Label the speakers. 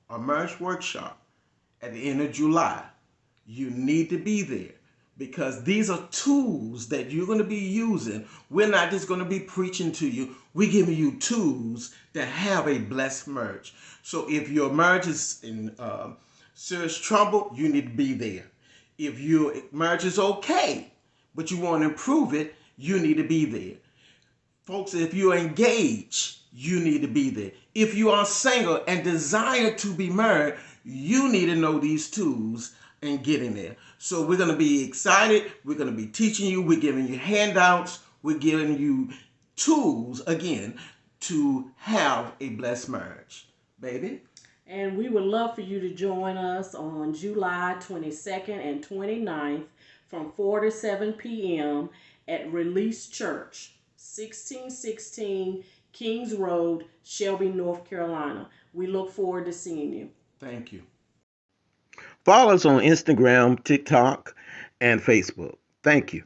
Speaker 1: a marriage workshop at the end of July, you need to be there because these are tools that you're going to be using. We're not just going to be preaching to you. We're giving you tools to have a blessed marriage. So if your marriage is in serious trouble, you need to be there. If your marriage is okay, but you want to improve it, you need to be there. Folks, if you're engaged, you need to be there. If you are single and desire to be married, you need to know these tools and get in there. So we're going to be excited. We're going to be teaching you. We're giving you handouts. We're giving you tools, again, to have a blessed marriage. Baby?
Speaker 2: And we would love for you to join us on July 22nd and 29th from 4 to 7 p.m. at Release Church, 1616 Kings Road, Shelby, North Carolina. We look forward to seeing you.
Speaker 1: Thank you. Follow us on Instagram, TikTok, and Facebook. Thank you.